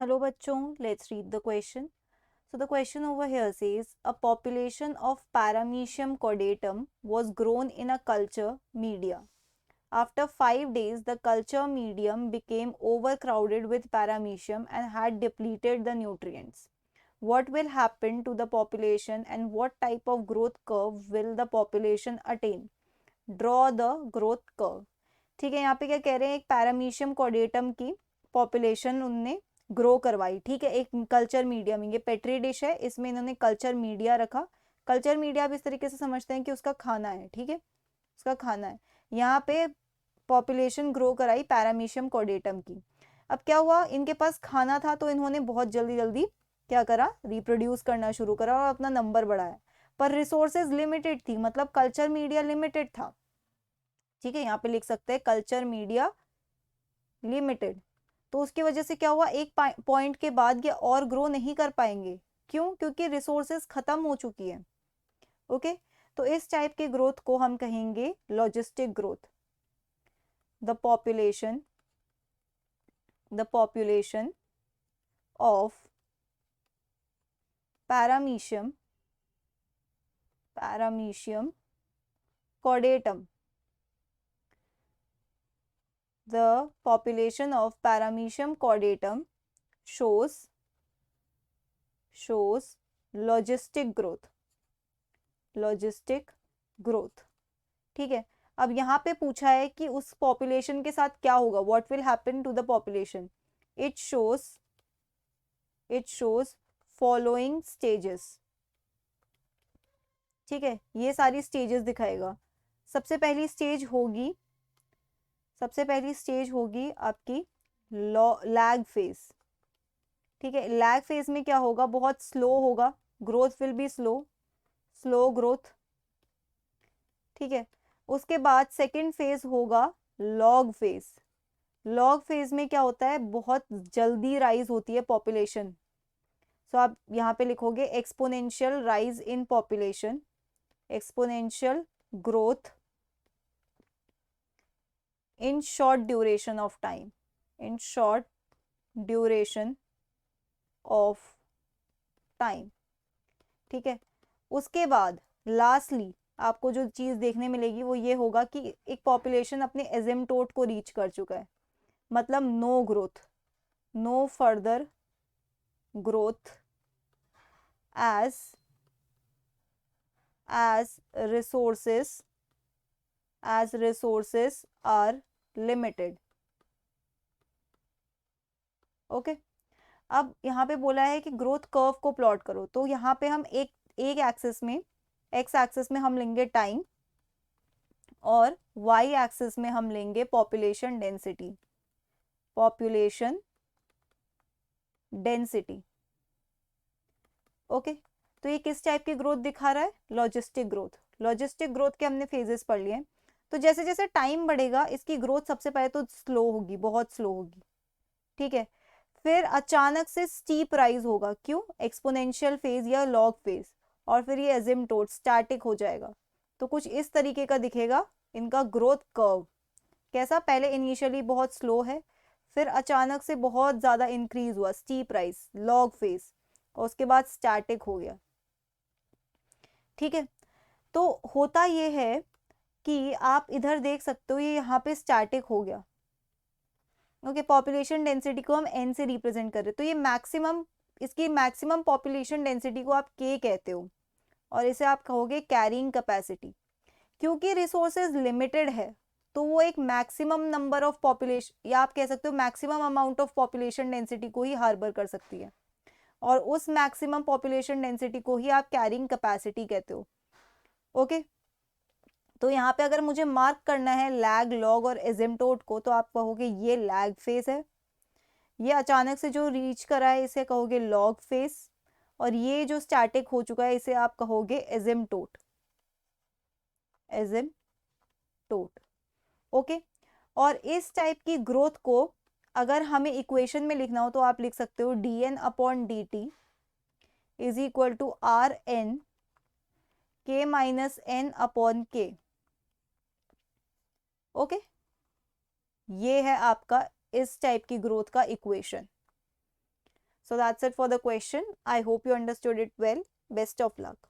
Hello bachon, let's read the question. So the question over here says a population of Paramecium cordatum was grown in a culture media. After 5 days, the culture medium became overcrowded with paramecium and had depleted the nutrients. What will happen to the population and what type of growth curve will the population attain? Draw the growth curve. ठीक है, यहाँ पे क्या कह रहे हैं, एक paramecium कॉर्डेटम की पॉपुलेशन उनने ग्रो करवाई. ठीक है, एक कल्चर मीडियम, ये पेट्री डिश है, इसमें इन्होंने कल्चर मीडिया रखा. कल्चर मीडिया आप इस तरीके से समझते हैं कि उसका खाना है. ठीक है, उसका खाना है. यहाँ पे पॉपुलेशन ग्रो कराई पैरामीशियम कॉर्डेटम की. अब क्या हुआ, इनके पास खाना था तो इन्होंने बहुत जल्दी जल्दी क्या करा, रिप्रोड्यूस करना शुरू करा और अपना नंबर बढ़ाया. पर रिसोर्सेज लिमिटेड थी, मतलब कल्चर मीडिया लिमिटेड था. ठीक है, यहाँ पे लिख सकते हैं कल्चर मीडिया लिमिटेड. तो उसकी वजह से क्या हुआ, एक पॉइंट के बाद ये और ग्रो नहीं कर पाएंगे. क्यों? क्योंकि रिसोर्सेज खत्म हो चुकी है. ओके, तो इस टाइप के ग्रोथ को हम कहेंगे logistic growth. The population of paramecium cordatum. The population of Paramecium cordatum shows logistic growth. ठीक है, अब यहाँ पे पूछा है कि उस पॉपुलेशन के साथ क्या होगा, what will happen to the population. It shows following stages. ठीक है, ये सारी स्टेजेस दिखाएगा. सबसे पहली स्टेज होगी आपकी लैग फेज. ठीक है, लैग फेज में क्या होगा, बहुत स्लो होगा, growth will be slow growth. ठीक है, उसके बाद सेकंड फेज होगा लॉग फेज. लॉग फेज में क्या होता है, बहुत जल्दी राइज होती है पॉपुलेशन. सो आप यहाँ पे लिखोगे exponential rise in population, exponential growth in short duration of time, in short duration of time. ठीक है, उसके बाद लास्टली आपको जो चीज़ देखने मिलेगी वो ये होगा कि एक पॉपुलेशन अपने एजिम्टोट को रीच कर चुका है, मतलब no growth, no further growth as resources are limited. Okay, अब यहाँ पे बोला है कि ग्रोथ कर्व को प्लॉट करो. तो यहाँ पे हम एक एक एक्सिस में, एक्स एक्सिस में हम लेंगे टाइम और वाई एक्सिस में हम लेंगे पॉपुलेशन डेंसिटी. ओके, तो ये किस टाइप की ग्रोथ दिखा रहा है, लॉजिस्टिक ग्रोथ. लॉजिस्टिक ग्रोथ के हमने फेजेस पढ़ लिए. तो जैसे जैसे टाइम बढ़ेगा इसकी ग्रोथ सबसे पहले तो स्लो होगी, बहुत स्लो होगी. ठीक है, फिर अचानक से स्टीप राइज होगा. क्यों? एक्सपोनेंशियल फेज या लॉग फेज. और फिर ये एजिम्टोट स्टैटिक हो जाएगा. तो कुछ इस तरीके का दिखेगा इनका ग्रोथ कर्व. कैसा, पहले इनिशियली बहुत स्लो है, फिर अचानक से बहुत ज़्यादा इंक्रीज हुआ, स्टीप राइज, लॉग फेज, और उसके बाद स्टैटिक हो गया. ठीक है, तो होता ये है कि आप इधर देख सकते हो, ये यहाँ पे स्टैटिक हो गया. ओके, पॉपुलेशन डेंसिटी को हम एन से रिप्रेजेंट कर रहे हैं. तो ये मैक्सिमम, इसकी मैक्सिमम पॉपुलेशन डेंसिटी को आप के कहते हो और इसे आप कहोगे कैरिंग कैपेसिटी. क्योंकि रिसोर्सेज लिमिटेड है तो वो एक मैक्सिमम नंबर ऑफ पॉपुलेशन, या आप कह सकते हो maximum amount of population density को ही हार्बर कर सकती है, और उस मैक्सिमम पॉपुलेशन डेंसिटी को ही आप कैरिंग कैपेसिटी कहते हो. ओके, तो यहाँ पे अगर मुझे मार्क करना है लैग, लॉग और एजिम्टोट को, तो आप कहोगे ये लैग फेज है. ये अचानक से जो रीच करा है इसे कहोगे लॉग फेज, और ये जो स्टैटिक हो चुका है इसे आप कहोगे एजिम्टोट. ओके, और इस टाइप की ग्रोथ को अगर हमें इक्वेशन में लिखना हो तो आप लिख सकते हो dn/dt is equal to R N K minus N upon K. Okay, ये है आपका इस टाइप की ग्रोथ का equation. So that's it for the question. I hope you understood it well. Best of luck.